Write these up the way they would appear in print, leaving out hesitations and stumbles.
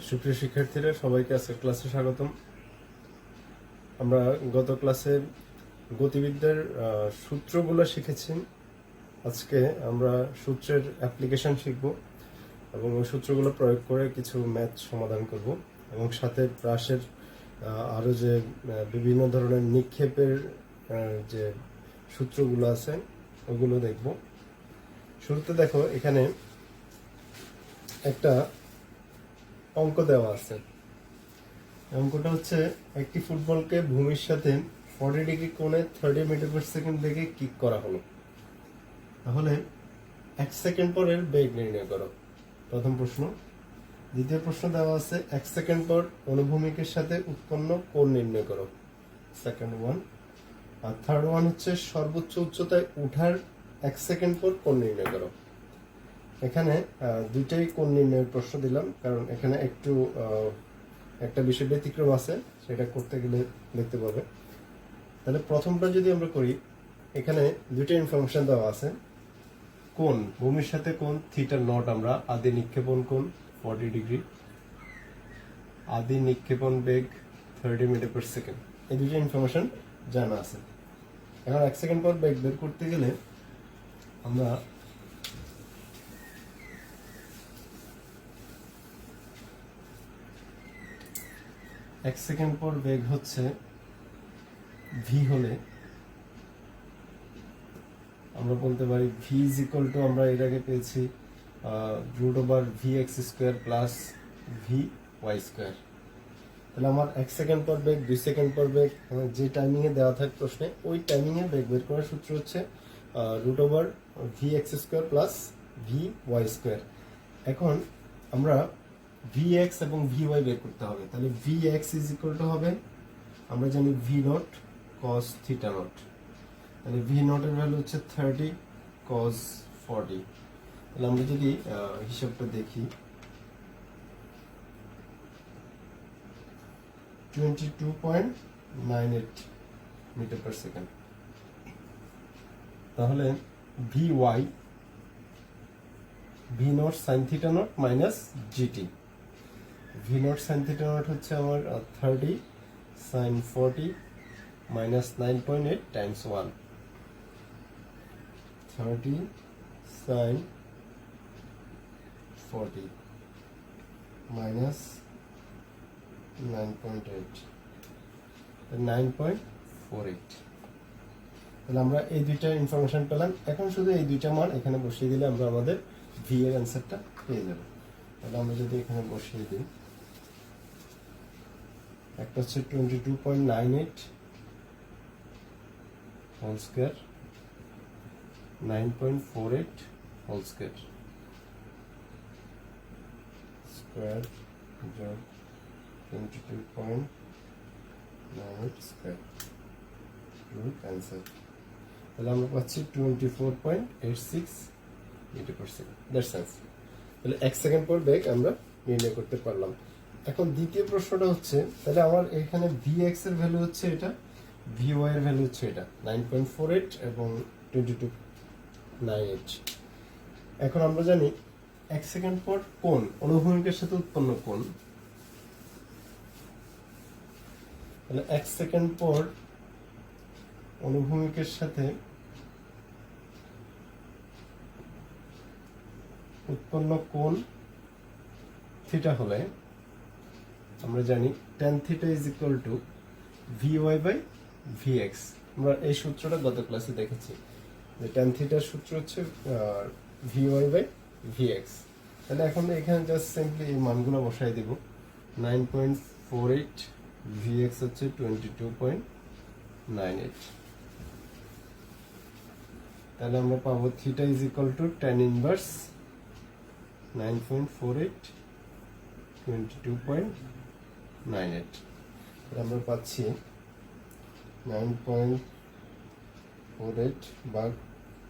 সুপ্রিয় শিক্ষার্থীরা, সবাইকে আজকের ক্লাসে স্বাগতম। আমরা গত ক্লাসে গতিবিদ্যার সূত্রগুলো শিখেছি। আজকে আমরা সূত্রের অ্যাপ্লিকেশন শিখব এবং ওই সূত্রগুলো প্রয়োগ করে কিছু ম্যাথ সমাধান করব এবং সাথে প্রাসের আরও যে বিভিন্ন ধরনের নিক্ষেপের যে সূত্রগুলো আছে ওগুলো দেখব। শুরুতে দেখো, এখানে একটা অঙ্ক দেওয়া আছে। অঙ্কটা হচ্ছে, একটি ফুটবলকে ভূমির সাথে 40 ডিগ্রি কোণে 30 মিটার পার সেকেন্ড বেগে কিক করা হলো। তাহলে 1 সেকেন্ড পরের বেগ নির্ণয় করো। প্রথম প্রশ্ন। দ্বিতীয় প্রশ্ন দেওয়া আছে, 1 সেকেন্ড পর অনুভূমিকের সাথে উৎপন্ন কোণ নির্ণয় করো, সেকেন্ড ওয়ান। আর থার্ড ওয়ান হচ্ছে, সর্বোচ্চ উচ্চতায় উঠার 1 সেকেন্ড পর কোণ নির্ণয় করো। এখানে দুইটাই কোণ নির্ণয়ের প্রশ্ন দিলাম, কারণ এখানে একটু একটা বিষয় ব্যতিক্রম আছে, সেটা করতে গেলে দেখতে পাবে। তাহলে প্রথমটা যদি আমরা করি, এখানে দুইটা ইনফরমেশন দেওয়া আছে। কোণ, ভূমির সাথে কোণ থিটা নট, আমরা আদি নিক্ষেপণ কোণ 40 ডিগ্রি, আদি নিক্ষেপণ বেগ 30 মিটার পার সেকেন্ড, এই দুইটা ইনফরমেশন জানা আছে। এখন 1 সেকেন্ড পর বেগ বের করতে গেলে আমরা এক সেকেন্ড পর বেগ হচ্ছে ভি হলে আমরা বলতে পারি ভি ইজ ইকুয়াল টু, আমরা এর আগে পেয়েছি root over v x square plus v y square. তাহলে আমার 1 সেকেন্ড পর বেগ, 2 সেকেন্ড পর বেগ, যে টাইমিংয়ে দেওয়া থাকে প্রশ্নে, ওই টাইমিংয়ে বেগ বের করার সূত্র হচ্ছে root over v x square plus v y square. এখন আমরা ভি এক্স এবং ভি ওয়াই বের করতে হবে। তাহলে v x is equal to হবে, আমরা জানি v not cos theta naught. তাহলে ভি নটের ভ্যালু হচ্ছে 30 কস 40। তাহলে আমরা যদি হিসাবটা দেখি, 22.98 মিটার পার সেকেন্ড। তাহলে v y, v naught sine theta naught minus gt. V naught sine theta naught হচ্ছে আমার 30 sine 40 minus 9.8 times 1, 30 sine 40 minus 9.8, 9.48। তাহলে আমরা এই দুইটা ইনফরমেশন পেলাম। এখন শুধু এই দুইটা মান এখানে বসিয়ে দিলে আমরা আমাদের ভি এর অ্যান্সারটা পেয়ে যাব। তাহলে আমরা যদি এখানে বসিয়ে দিই, একটা হচ্ছে 22.98 whole square, 9.48 whole square, square যোগ 22.98 স্কোয়ার, রুট অ্যান্সার। তাহলে আমরা পাচ্ছি 24.86 metre per second, that's answer. তাহলে 1 সেকেন্ড পর বেগ আমরা নির্ণয় করতে পারলাম। এখন দ্বিতীয় প্রশ্নটা হচ্ছে, তাহলে আমার এখানে ভি এক্স এর ভ্যালু হচ্ছে এটা, ভি ওয়াই এর ভ্যালু হচ্ছে এটা 9.48 এবং 22.98। এখন আমরা জানি 1 সেকেন্ড পর কোণ, অনুভূমিকের সাথে উৎপন্ন কোণ। তাহলে 1 সেকেন্ড পর অনুভূমিকের সাথে উৎপন্ন কোণ থিটা হলে আমরা জানি tan theta is equal to v y by v x. আমরা এই সূত্রটা গত ক্লাসে দেখেছি যে tan থিটার সূত্র হচ্ছে v y by v x. তাহলে এখন এখানে জাস্ট সিম্পলি এই মানগুলো বসাই দিব। 9.48, ভি এক্স হচ্ছে 22.98। তাহলে আমরা পাবো theta is equal two tan inverse 9.48 22.98। তাহলে আমরা পাচ্ছি 9.48 ভাগ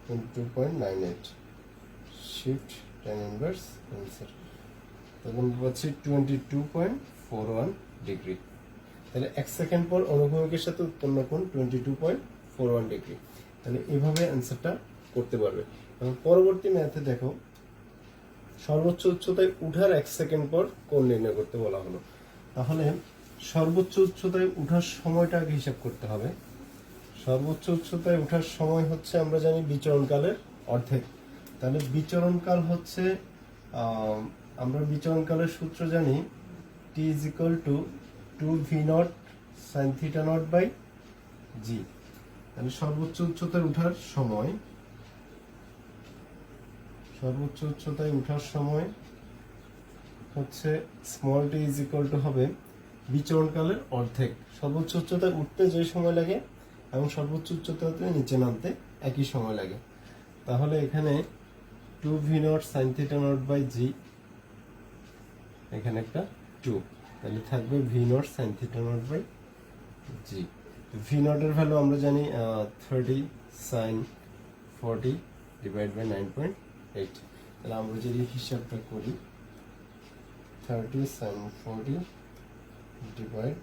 22.98 শিফট tan ইনভার্স অ্যান্সার। তাহলে আমরা পাচ্ছি 22.41 ডিগ্রি। তাহলে 1 সেকেন্ড পর অনুভূমিকের সাথে উৎপন্ন কোণ 22.41 ডিগ্রি। তাহলে এইভাবে অ্যান্সারটা করতে পারবে। এবং পরবর্তী ম্যাথে দেখো, সর্বোচ্চ উচ্চতায় উঠার 1 সেকেন্ড পর কোণ নির্ণয় করতে বলা হলো। তাহলে সর্বোচ্চ উচ্চতায় উঠার সময়টা আগে হিসাব করতে হবে। সর্বোচ্চ উচ্চতায় উঠার সময় হচ্ছে আমরা জানি বিচরণকালের অর্ধেক। তাহলে বিচরণকাল হচ্ছে আমরা বিচরণকালের সূত্র জানি t is equal to 2v naught sin theta naught by g। তাহলে সর্বোচ্চ উচ্চতায় উঠার সময়, সর্বোচ্চ উচ্চতায় উঠার সময় হচ্ছে small t is equal to হবে বিচরণকালের অর্ধেক। সর্বোচ্চ উচ্চতায় উঠতে যে সময় লাগে এবং সর্বোচ্চ উচ্চতাতে নিচে নামতে একই সময় লাগে। তাহলে এখানে 2v naught sin theta naught by g, এখানে একটা 2, তাহলে থাকবে v naught sin theta naught by g। v naught এর ভ্যালু আমরা জানি 30 sin 40 ডিভাইড বাই 9.8। তাহলে আমরা যদি হিসাবটা করি 30 sin 40 ডিভাইড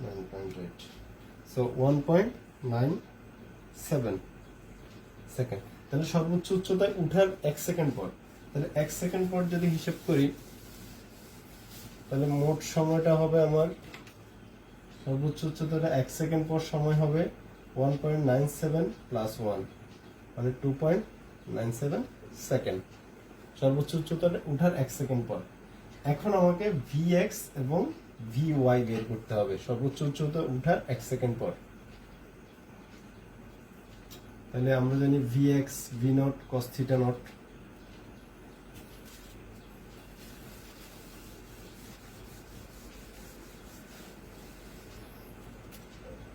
9.8, so 1.97 সেকেন্ড। তাহলে সর্বোচ্চ উচ্চতায় উঠার 1 সেকেন্ড পর, তাহলে 1 সেকেন্ড পর যদি হিসাব করি তাহলে মোট সময়টা হবে আমার সর্বোচ্চ উচ্চতাটা 1 সেকেন্ড পর সময় হবে 1.97 প্লাস 1 মানে 2.97 সেকেন্ড সর্বোচ্চ উচ্চতাটা উঠার 1 সেকেন্ড পর। এখন আমাকে vx এবং vy বের করতে হবে সর্বোচ্চ উচ্চতা উঠার 1 সেকেন্ড পর। তাহলে আমরা জানি vx v naught cos theta naught,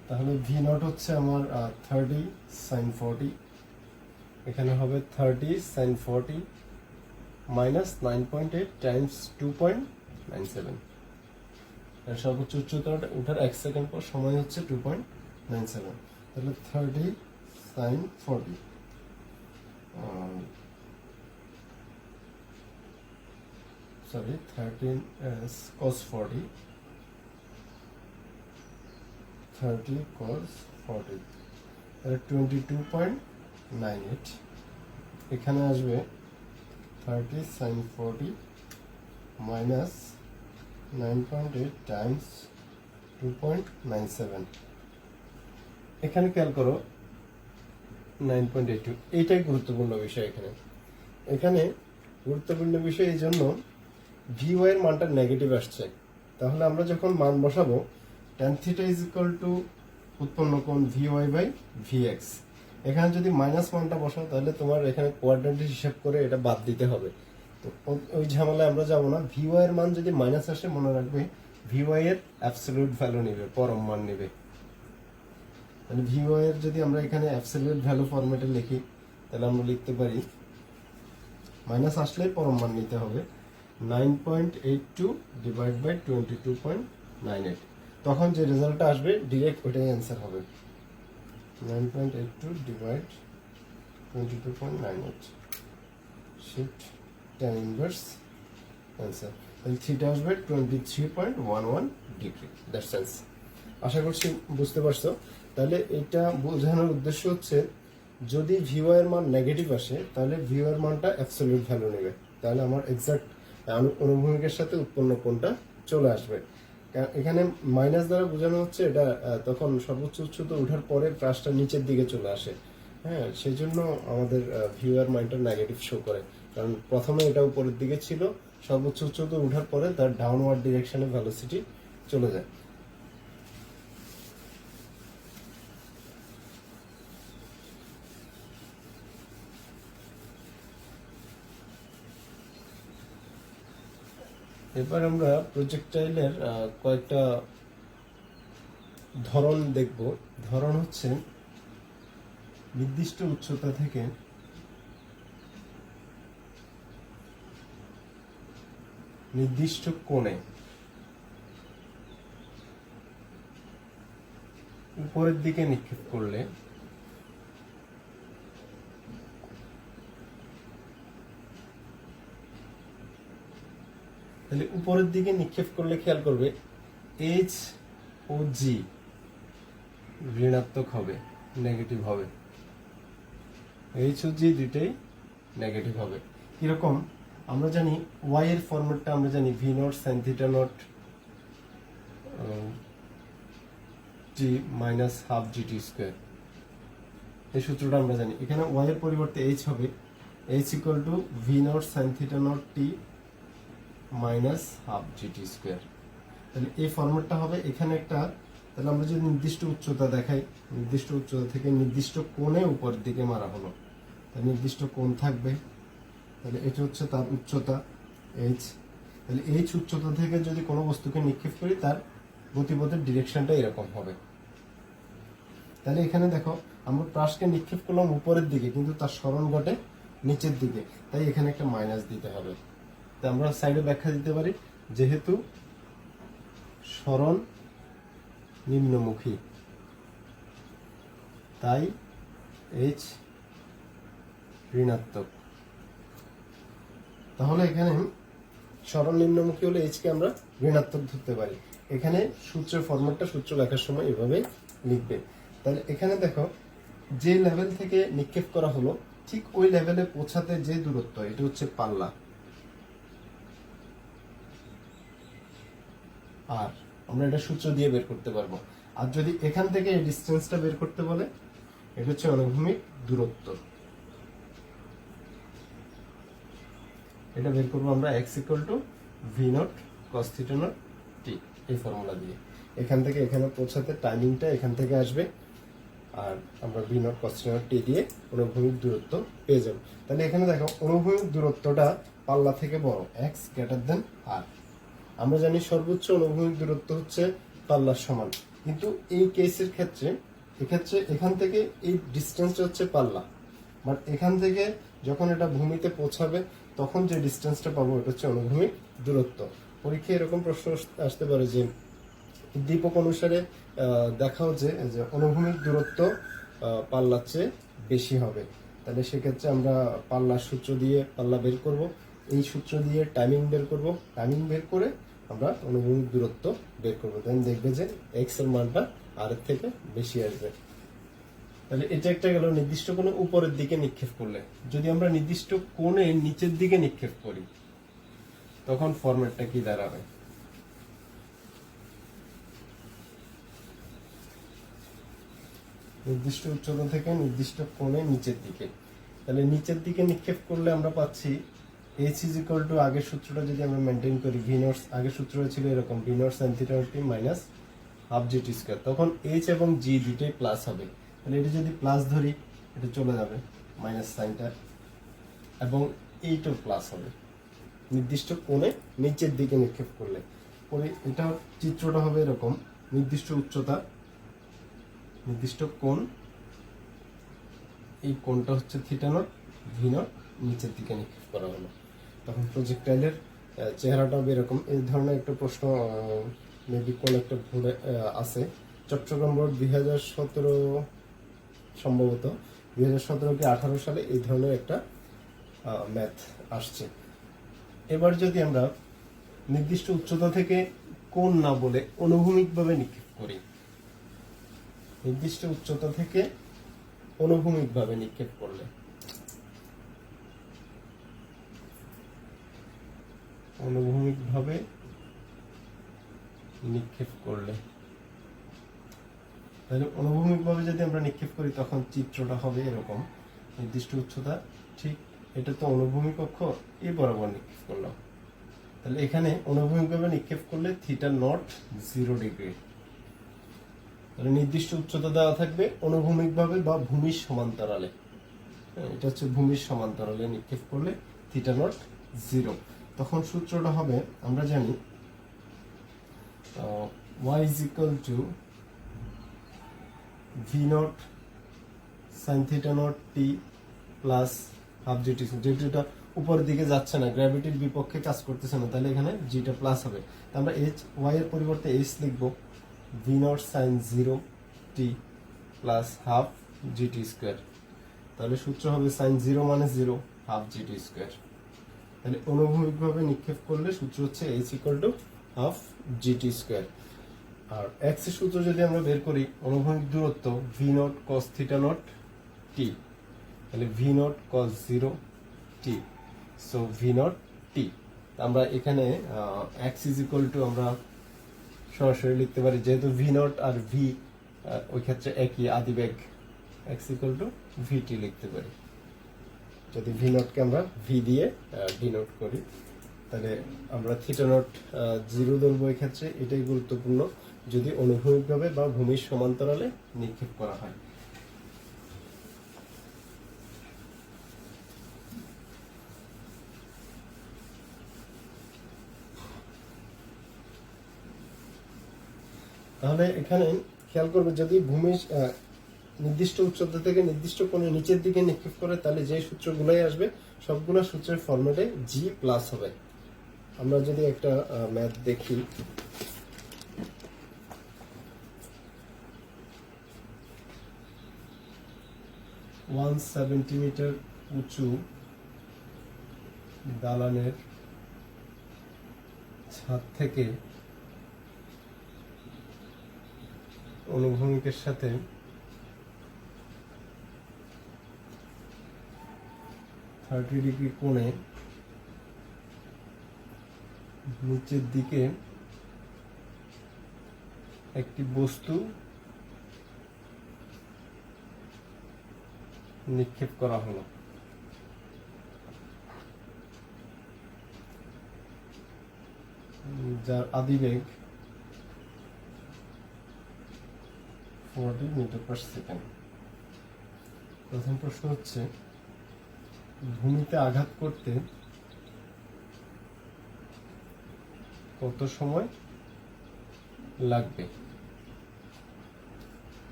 তাহলে v naught হচ্ছে আমার 30 sin 40, এখানে হবে 30 sin 40 মাইনাস 9.8 টাইমস 2.97। সর্বোচ্চ উচ্চতা উঠার 1 সেকেন্ড পর সময় হচ্ছে 2.97। তাহলে 30 sin 40 সরি 13 cos 40 30 cos 40 তাহলে 22.98, এখানে আসবে 30 sin 40 minus 9.8 times 2.97। এখানে খেয়াল করো 9.82, এইটাই গুরুত্বপূর্ণ বিষয়। এখানে গুরুত্বপূর্ণ বিষয় এই জন্য vy এর মানটা নেগেটিভ আসছে। তাহলে আমরা যখন মান বসাবো tan theta is equal to উৎপন্ন কোণ vy by vx, এখানে যদি মাইনাস মানটা বসাও তাহলে তোমার এখানে কোয়াড্রেন্ট হিসাব করে এটা বাদ দিতে হবে। তো ওই ঝামেলায় আমরা যাব না। vy এর মান যদি মাইনাস আসে মনে রাখবে vy এর অ্যাবসলিউট ভ্যালু নেবে, পরম মান নেবে। তাহলে vy এর যদি আমরা এখানে অ্যাবসলিউট ভ্যালু ফরম্যাটে লিখি তাহলে আমরা লিখতে পারি মাইনাস আসলে পরম মান নিতে হবে 9.82 ডিভাইড বাই 22.98। তখন যে রেজাল্টটা আসবে ডিরেক্ট ওইটাই অ্যান্সার হবে 9.82 divide 22.98 shift tan inverse answer. তাহলে থিটা আসবে 23.11 ডিগ্রি। That's sense. আশা করছি বুঝতে পারছো। তাহলে এটা বোঝানোর উদ্দেশ্য হচ্ছে যদি vy এর মান নেগেটিভ আসে তাহলে vy এর মানটা অ্যাবসলিউট ভ্যালু নেবে, তাহলে আমার এক্সাক্ট অনুভূমিকের সাথে উৎপন্ন কোণটা চলে আসবে। এখানে মাইনাস দ্বারা বোঝানো হচ্ছে এটা তখন সর্বোচ্চ উচ্চতা ওঠার পরে প্রাসটা নিচের দিকে চলে আসে। হ্যাঁ, সেই জন্য আমাদের ভিউয়ার মানটা নেগেটিভ শো করে, কারণ প্রথমে এটা উপরের দিকে ছিল, সর্বোচ্চ উচ্চতা ওঠার পরে তার ডাউনওয়ার্ড ডিরেকশনে ভেলোসিটি চলে যায়। এবার আমরা প্রজেক্টাইলের কয়েকটা ধরন দেখব। ধরন হচ্ছে নির্দিষ্ট উচ্চতা থেকে নির্দিষ্ট কোণে উপরের দিকে নিক্ষেপ করলে তাহলে উপরের দিকে নিক্ষেপ করলে খেয়াল করবে এইচ ও জি ঋণাত্মক হবে, নেগেটিভ হবে। এইচ ও জি দুইটাই নেগেটিভ হবে। কিরকম আমরা জানি ওয়াই এর ফরম্যাটটা আমরা জানি v naught sine theta not T minus half g t square, এই সূত্রটা আমরা জানি। এখানে ওয়াই এর পরিবর্তে এইচ হবে H equal to v naught sine theta not T minus half g t square. তাহলে এই ফরম্যাটটা হবে এখানে একটা। তাহলে আমরা যদি নির্দিষ্ট উচ্চতা দেখাই, নির্দিষ্ট উচ্চতা থেকে নির্দিষ্ট কোণে উপরের দিকে মারা হলো, তাহলে নির্দিষ্ট কোণ থাকবে। তাহলে এটা হচ্ছে তার উচ্চতা এইচ। তাহলে এইচ উচ্চতা থেকে যদি কোনো বস্তুকে নিক্ষেপ করি তার গতিপথের ডিরেকশনটা এরকম হবে। তাহলে এখানে দেখো আমরা প্রাসকে নিক্ষেপ করলাম উপরের দিকে, কিন্তু তার সরণ ঘটে নিচের দিকে, তাই এখানে একটা মাইনাস দিতে হবে। তাই আমরা সাইডে ব্যাখ্যা দিতে পারি, যেহেতু সরণ নিম্নমুখী তাই এইচ ঋণাত্মক। তাহলে এখানে সরণ নিম্নমুখী হলে এইচ কে আমরা ঋণাত্মক ধরতে পারি। এখানে সূত্রের ফরম্যাটটা সূত্র লেখার সময় এভাবে লিখবে। তাহলে এখানে দেখো যে লেভেল থেকে নিক্ষেপ করা হলো ঠিক ওই লেভেলে পৌঁছাতে যে দূরত্ব, এটা হচ্ছে পাল্লা। আর আমরা এটা সূত্র দিয়ে বের করতে পারবো। আর যদি এখান থেকে এই ডিসটেন্সটা বের করতে বলে, এটা হচ্ছে অনুভূমিক দূরত্ব। এটা বের করবো আমরা x equal to v not cos theta not t, এই ফর্মুলা দিয়ে। এখান থেকে এখানে পৌঁছাতে টাইমিংটা এখান থেকে আসবে, আর আমরা v not cos theta not t দিয়ে অনুভূমিক দূরত্ব পেয়ে যাব। তাহলে এখানে দেখো অনুভূমিক দূরত্বটা পাল্লা থেকে বড়, x গ্রেটার দেন আর। আমরা জানি সর্বোচ্চ অনুভূমিক দূরত্ব হচ্ছে পাল্লার সমান, কিন্তু এই কেসের ক্ষেত্রে এক্ষেত্রে এখান থেকে এই ডিস্টেন্সটা হচ্ছে পাল্লা, বাট এখান থেকে যখন এটা ভূমিতে পৌঁছাবে তখন যে ডিস্টেন্সটা পাবো এটা হচ্ছে অনুভূমিক দূরত্ব। পরীক্ষায় এরকম প্রশ্ন আসতে পারে যে উদ্দীপক অনুসারে দেখাও যে অনুভূমিক দূরত্ব পাল্লার চেয়ে বেশি হবে। তাহলে সেক্ষেত্রে আমরা পাল্লার সূত্র দিয়ে পাল্লা বের করব, এই সূত্র দিয়ে টাইমিং বের করব, টাইমিং বের করে আমরা অনুভূমিক দূরত্ব বের করবো। দেন দেখবে যে এক্স এর মানটা আর এর থেকে বেশি আসবে। তাহলে এটা একটা গেল নির্দিষ্ট কোনো উপরের দিকে নিক্ষেপ করলে। যদি আমরা নির্দিষ্ট কোণে নিচের দিকে নিক্ষেপ করি তখন ফরম্যাটটা কি দাঁড়াবে? নির্দিষ্ট উচ্চতা থেকে নির্দিষ্ট কোণে নিচের দিকে। তাহলে নিচের দিকে নিক্ষেপ করলে আমরা পাচ্ছি এইচ ইজ ইকুয়াল টু, আগের সূত্রটা যদি আমরা মেনটেন করি, ভি নট আগের সূত্রটা ছিল এরকম, ভি নট সাইন থিটা টি মাইনাস হাফ জি টি স্কয়ার। তখন এইচ এবং জি দুটোই প্লাস হবে। তাহলে এটা যদি প্লাস ধরি এটা চলে যাবে মাইনাস সাইনটা, এবং এইটাও প্লাস হবে নির্দিষ্ট কোণে নিচের দিকে নিক্ষেপ করলে। পরে এটা চিত্রটা হবে এরকম, নির্দিষ্ট উচ্চতা নির্দিষ্ট কোণ, এই কোণটা হচ্ছে থিটা নট, ভি নট নিচের দিকে নিক্ষেপ করা হলো। তখন প্রজেক্টাইলের চেহারাটা এরকম। এই ধরনের একটা প্রশ্ন মেবি কোন একটা ভুলে আছে, চট্টগ্রাম বোর্ড 2017 সম্ভবত 2017 কি 18 সালে এই ধরনের একটা ম্যাথ আসছে। এবার যদি আমরা নির্দিষ্ট উচ্চতা থেকে কোণ না বলে অনুভূমিকভাবে নিক্ষেপ করি, নির্দিষ্ট উচ্চতা থেকে অনুভূমিকভাবে নিক্ষেপ করলে, অনুভূমিকভাবে নিক্ষেপ করলে, তাহলে অনুভূমিকভাবে যদি আমরা নিক্ষেপ করি তখন চিত্রটা হবে এরকম। নির্দিষ্ট উচ্চতা, ঠিক এটা তো অনুভূমিক অক্ষ, এই বরাবর নিক্ষেপ করলাম। তাহলে এখানে অনুভূমিকভাবে নিক্ষেপ করলে থিটা নট 0 ডিগ্রি। তাহলে নির্দিষ্ট উচ্চতা দেওয়া থাকবে অনুভূমিকভাবে বা ভূমির সমান্তরালে, এটা হচ্ছে ভূমির সমান্তরালে নিক্ষেপ করলে থিটা নট 0। তখন সূত্রটা হবে আমরা জানি y is equal to v naught sin theta naught t plus half gt। যেহেতু এটা উপরের দিকে যাচ্ছে না, গ্র্যাভিটির বিপক্ষে কাজ করতেছে না, তাহলে এখানে জিটা প্লাস হবে। আমরা y এর পরিবর্তে h লিখবো v naught sin 0 t plus half gt square. তাহলে সূত্র হবে sin 0 মানে 0 half gt স্কয়ার। তাহলে অনুভূমিকভাবে নিক্ষেপ করলে সূত্র হচ্ছে h equal to half g t square. আর এক্স এর সূত্র যদি আমরা বের করি, অনুভূমিক দূরত্ব v not cos theta not t, তাহলে v not cos 0 t, so v not t. আমরা এখানে এক্স ইজ ইকুয়াল টু আমরা সরাসরি লিখতে পারি, যেহেতু ভি নট আর ভি ওই ক্ষেত্রে একই আদিবেগ, এক্স ইকুয়াল টু ভিটি লিখতে পারি। যদি ভি নটকে আমরা ভি দিয়ে ডিনোট করি, তাহলে আমরা থিটা নট 0 ধরবো। এই ক্ষেত্রে এটাই গুরুত্বপূর্ণ যদি অনুভূমিকভাবে বা ভূমির সমান্তরালে নিক্ষেপ করা হয়। তাহলে এখানে খেয়াল করবে, যদি ভূমি নির্দিষ্ট উচ্চতা থেকে নির্দিষ্ট কোণে নিচের দিকে নিক্ষেপ করে, তাহলে যে সূত্রগুলোই আসবে সবগুলো সূত্রের ফরম্যাটে জি প্লাস হবে। আমরা যদি একটা ম্যাথ দেখি, ওয়ান সেন্টিমিটার উঁচু দালানের ছাদ থেকে অনুভূমিকের সাথে 30 ডিগ্রি কোণে নিচের দিকে একটি বস্তু নিক্ষেপ করা হলো। যার আদিবেগ 40 মিটার পার সেকেন্ড। প্রথম প্রশ্ন হচ্ছে, ভূমিতে আঘাত করতে কত সময় লাগবে?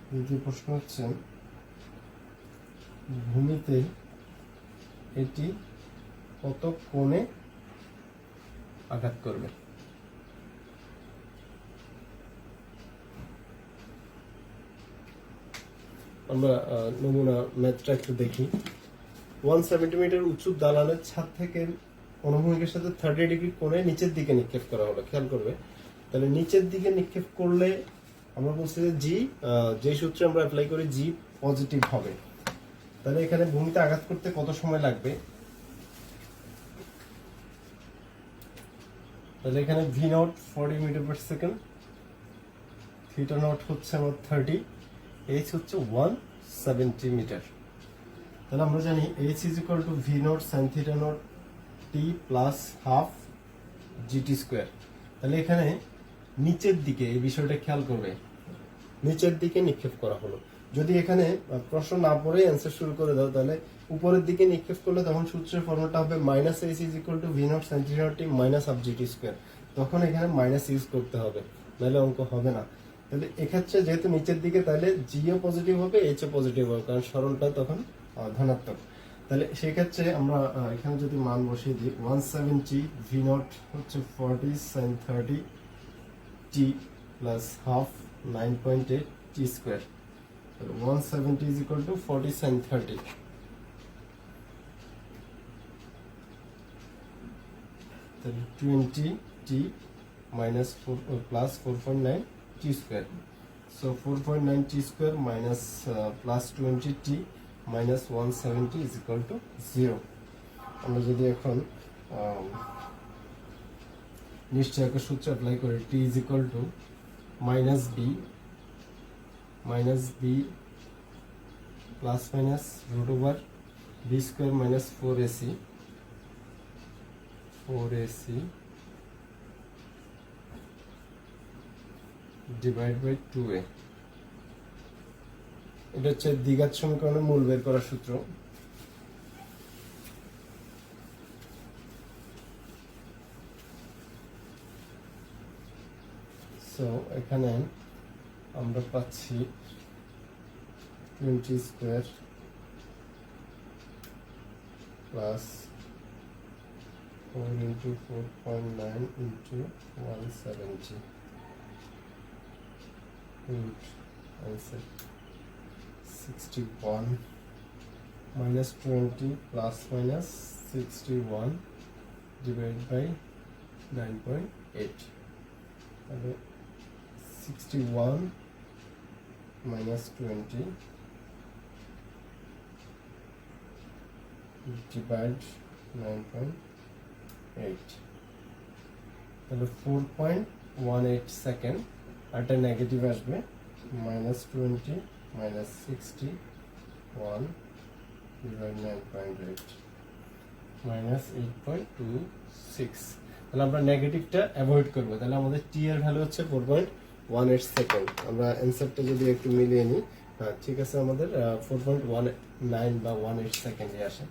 দ্বিতীয় প্রশ্ন হচ্ছে, ভূমিতে এটি কত কোণে আঘাত করবে? আমরা নমুনা ম্যাথটা একটু দেখি। 1 সেন্টিমিটার উঁচু দালানের ছাদ থেকে অনুভূমিকের সাথে 30 ডিগ্রি কোণে নিচের দিকে নিক্ষেপ করা হলো। খেয়াল করবে, তাহলে নিচের দিকে নিক্ষেপ করলে আমরা বলছি যে জি, যে সূত্রে আমরা অ্যাপ্লাই করি, জি পজিটিভ হবে। তাহলে এখানে ভূমিতে আঘাত করতে কত সময় লাগবে? তাহলে এখানে v naught 40 metre per second, theta naught হচ্ছে আমার 30, এইচ হচ্ছে 1 সেন্টিমিটার। তাহলে আমরা জানি H is equal to v naught sine theta not T plus half g t square. তাহলে এখানে নিচের দিকে এই বিষয়টা খেয়াল করবে, নিচের দিকে নিক্ষেপ করা হলো। যদি এখানে প্রশ্ন না পড়ে অ্যান্সার শুরু করে দাও, তাহলে উপরের দিকে নিক্ষেপ করলে তখন সূত্রের ফর্মুলাটা হবে minus H is equal to v naught sine theta not T minus half g t square. তখন এখানে মাইনাস ইউজ করতে হবে, নাহলে অঙ্ক হবে না। তাহলে এক্ষেত্রে যেহেতু নিচের দিকে, তাহলে জিও পজিটিভ হবে, এইচও পজিটিভ হবে, কারণ সরলটা তখন ধনাত্মক। তাহলে সেক্ষেত্রে আমরা এখানে যদি মান বসিয়ে দিই, 170 ভি নট হচ্ছে 40 sine 30 t plus half 9.8 t square. 170 is equal to 40 sin 30. Then 20 t minus 4 plus 4.9 t square. So 4.9 t square minus plus 20 t minus 170 is equal to 0. আমরা যদি এখন নিশ্চয়কের সূত্র অ্যাপ্লাই করি, t is equal to minus b plus minus root over b square minus 4ac divided by 2a। এটা হচ্ছে দ্বিঘাত সমীকরণের মূল বের করার সূত্র। সো এখানে আমরা পাচ্ছি 20 square plus 4 into 4.9 into 170 root answer 61 minus 20 plus minus 61 divided by 9.8. 61 minus 20 divide 9.8, তাহলে 4.18 সেকেন্ড। একটা নেগেটিভ আসবে, -20 -61 ডিভাইড 9.8 -8.26। তাহলে আমরা নেগেটিভটা অ্যাভয়েড করবো। তাহলে আমাদের টি এর ভ্যালু হচ্ছে 4.18 সেকেন্ড। আমরা অ্যান্সারটা যদি একটু মিলিয়ে নিই, হ্যাঁ ঠিক আছে, আমাদের 4.19 বা 18 সেকেন্ডে আসে।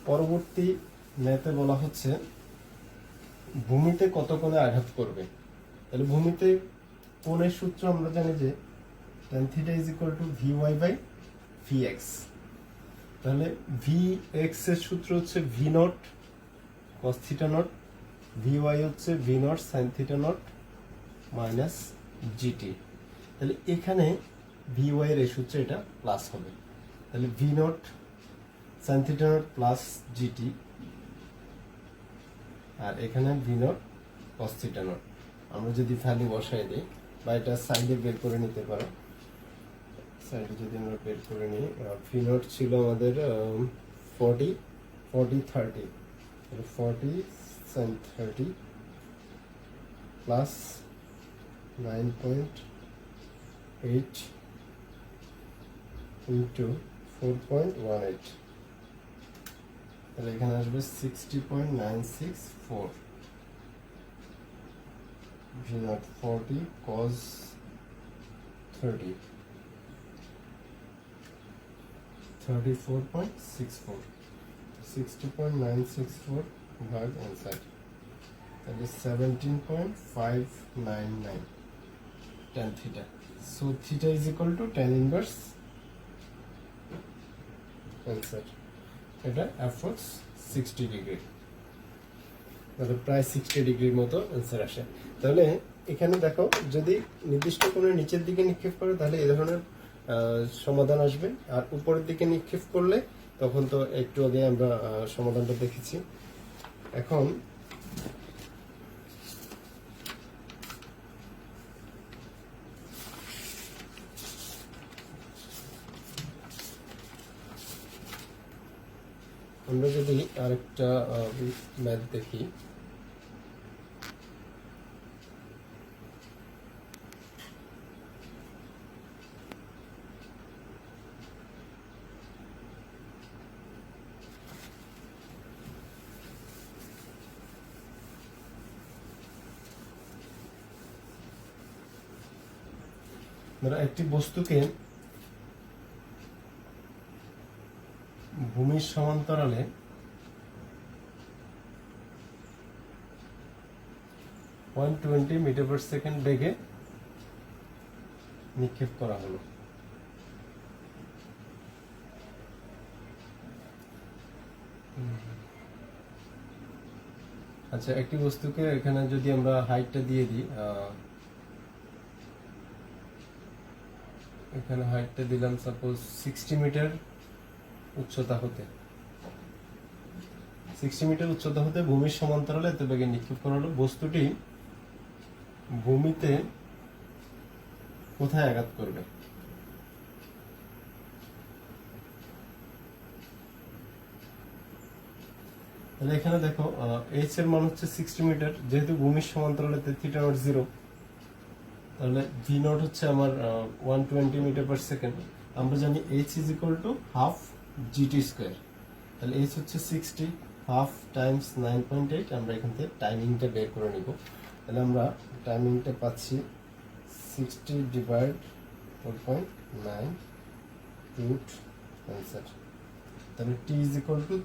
পরবর্তী ম্যাথে বলা হচ্ছে ভূমিতে কত কোণে আঘাত করবে। তাহলে ভূমিতে কোণের সূত্র আমরা জানি যে tan θ = vy/vx। তাহলে vx এর সূত্র হচ্ছে v0 cos θ0, vy হচ্ছে v0 sin θ0 মাইনাস gt। তাহলে এখানে vy এর এই সূত্রে এটা প্লাস হবে। তাহলে v0 sin θ0 প্লাস gt, আর এখানে v0 cos θ0। আমরা যদি ভ্যালু বসাই দিই বা এটা সাইডে বের করে নিতে পারো, সাইডে যদি আমরা বের করে নিই, v0 ছিল আমাদের 40 30, 40 sin 30 প্লাস 9.8 ইন্টু 4.18, তাহলে এখানে আসবে 60.964 v0 40 cos 30 34.64, 60.964 ভাগ অ্যান্সার, তাহলে 17.599 tan θ। So θ = tan inverse answer. এটা অ্যাপ্রক্স 60 ডিগ্রি, তাহলে প্রায় 60 ডিগ্রির মতো অ্যান্সার আসে। তাহলে এখানে দেখো, যদি নির্দিষ্ট কোনো নিচের দিকে নিক্ষেপ করে তাহলে এই ধরনের সমাধান আসবে, আর উপরের দিকে নিক্ষেপ করলে তখন তো একটু আগে আমরা সমাধানটা দেখেছি। এখন আমরা যদি আরেকটা ম্যাথ দেখি, একটি বস্তুকে ভূমির সমান্তরালে 120 মিটার/সেকেন্ড বেগে নিক্ষেপ করা হলো। আচ্ছা, একটি বস্তুকে এখানে যদি আমরা হাইটটা দিয়ে দিই, এখানে হাইটটা দিলাম সাপোজ 60 মিটার উচ্চতা হতে, 60 মিটার উচ্চতা হতে ভূমির সমান্তরালে এত বেগে নিক্ষেপ করা হলো। বস্তুটি ভূমিতে কোথায় আঘাত করবে? তাহলে এখানে দেখো, এইচ এর মান হচ্ছে 60 মিটার, যেহেতু ভূমির সমান্তরালে θ0 0, তাহলে v0 হচ্ছে আমার 120 মিটার/সেকেন্ড। আমরা জানি h = হাফ gt²। তাহলে h হচ্ছে 60, হাফ টাইমস 9.8। আমরা এখান থেকে টাইমিংটা বের করে নিব। তাহলে আমরা টাইমিংটা পাচ্ছি 60 ডিভাইড 4.9 রুট অ্যান্সার। তাহলে t =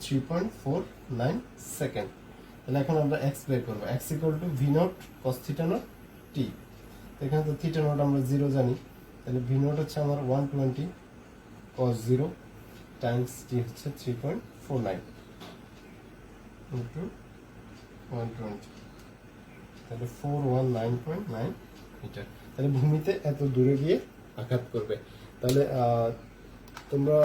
3.49 সেকেন্ড। তাহলে এখন আমরা x বের করব। x = v0 cos θ0 t। এখানে তো θ0 আমরা 0 জানি, তাহলে v0 হচ্ছে আমার 120 cos 0 টাইমস t হচ্ছে 3.49 ইন্টু 120, তাহলে 419.9 মিটার। তাহলে ভূমিতে এত দূরে গিয়ে আঘাত করবে। তাহলে তোমরা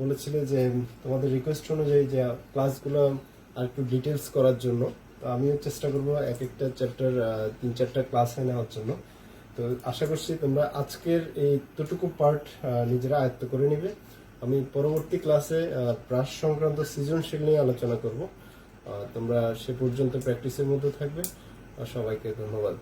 বলেছিলে যে তোমাদের রিকোয়েস্ট অনুযায়ী যে ক্লাসগুলো আর একটু ডিটেলস করার জন্য, তো আমিও চেষ্টা করবো এক একটা চ্যাপ্টার 3-4টা ক্লাস নেওয়ার জন্য। তো আশা করছি তোমরা আজকের এই এতটুকু পার্ট নিজেরা আয়ত্ত করে নিবে। আমি পরবর্তী ক্লাসে ব্রাশ সংক্রান্ত সৃজনশীল নিয়ে আলোচনা করব। তোমরা সে পর্যন্ত প্র্যাকটিসের মধ্যে থাকবে। আর সবাইকে ধন্যবাদ।